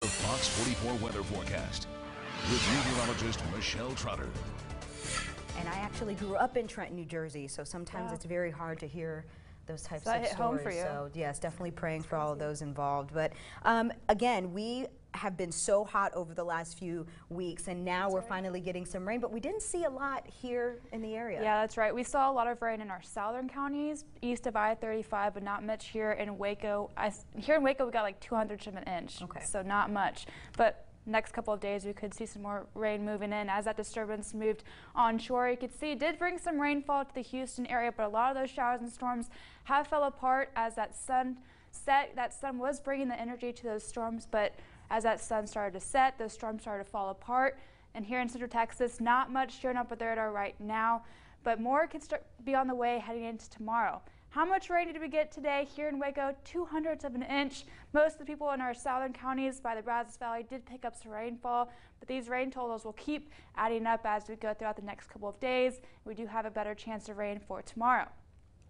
The Fox 44 weather forecast with meteorologist Michelle Trotter. And I actually grew up in Trenton, New Jersey, so sometimes it's very hard to hear those types of hit stories. home for you. So yes, definitely praying for all of those involved. But again, we have been so hot over the last few weeks, and now we're finally getting some rain, but we didn't see a lot here in the area. Yeah, that's right. We saw a lot of rain in our southern counties, east of I-35, but not much here in Waco. Here in Waco, we got like 200ths of an inch, so not much. But next couple of days, we could see some more rain moving in as that disturbance moved onshore. You could see it did bring some rainfall to the Houston area, but a lot of those showers and storms have fell apart as that sun set. That sun was bringing the energy to those storms, but as that sun started to set, those storms started to fall apart. And here in Central Texas, not much showing up with the radar right now, but more could be on the way heading into tomorrow. How much rain did we get today here in Waco? 200ths of an inch. Most of the people in our southern counties by the Brazos Valley did pick up some rainfall, but these rain totals will keep adding up as we go throughout the next couple of days. We do have a better chance of rain for tomorrow.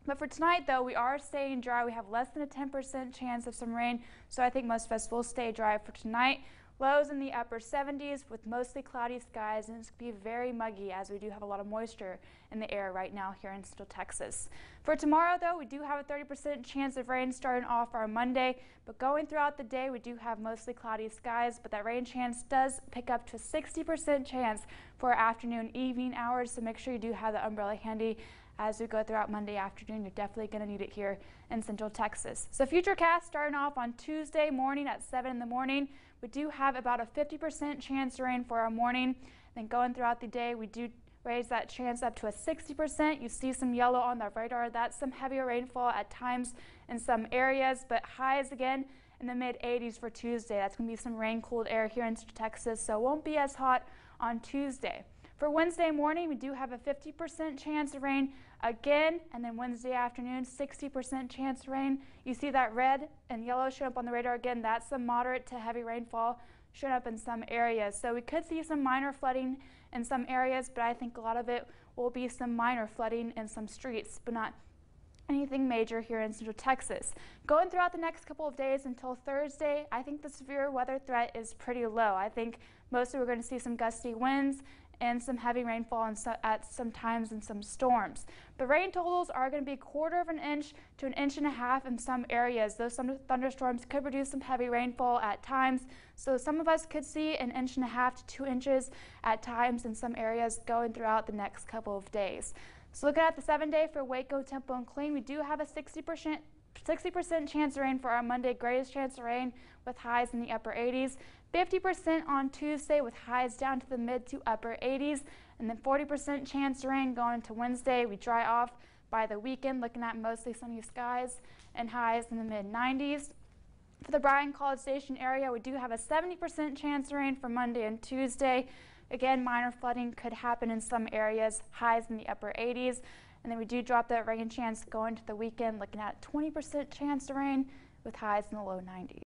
But for tonight, though, we are staying dry. We have less than a 10% chance of some rain, so I think most of us will stay dry for tonight. Lows in the upper 70s with mostly cloudy skies, and it's going to be very muggy as we do have a lot of moisture in the air right now here in Central Texas. For tomorrow, though, we do have a 30% chance of rain starting off our Monday, but going throughout the day, we do have mostly cloudy skies, but that rain chance does pick up to a 60% chance for our afternoon, evening hours, so make sure you do have the umbrella handy as we go throughout Monday afternoon. You're definitely going to need it here in Central Texas. So futurecast starting off on Tuesday morning at 7 in the morning. We do have about a 50% chance of rain for our morning. Then going throughout the day, we do raise that chance up to a 60%. You see some yellow on the radar. That's some heavier rainfall at times in some areas, but highs again in the mid 80s for Tuesday. That's going to be some rain cooled air here in Central Texas, so it won't be as hot on Tuesday. For Wednesday morning, we do have a 50% chance of rain again, and then Wednesday afternoon, 60% chance of rain. You see that red and yellow show up on the radar again. That's some moderate to heavy rainfall showing up in some areas. So we could see some minor flooding in some areas, but I think a lot of it will be some minor flooding in some streets, but not anything major here in Central Texas. Going throughout the next couple of days until Thursday, I think the severe weather threat is pretty low. I think mostly we're going to see some gusty winds and some heavy rainfall at some times and some storms. The rain totals are going to be 1/4 of an inch to 1.5 inches in some areas. Those thunderstorms could produce some heavy rainfall at times, so some of us could see 1.5 inches to 2 inches at times in some areas going throughout the next couple of days. So looking at the 7-day for Waco, Temple, and Killeen, we do have a 60% chance of rain for our Monday, greatest chance of rain with highs in the upper 80s. 50% on Tuesday with highs down to the mid to upper 80s. And then 40% chance of rain going to Wednesday. We dry off by the weekend, looking at mostly sunny skies and highs in the mid 90s. For the Bryan College Station area, we do have a 70% chance of rain for Monday and Tuesday. Again, minor flooding could happen in some areas, highs in the upper 80s. And then we do drop that rain chance going to the weekend, looking at 20% chance of rain with highs in the low 90s.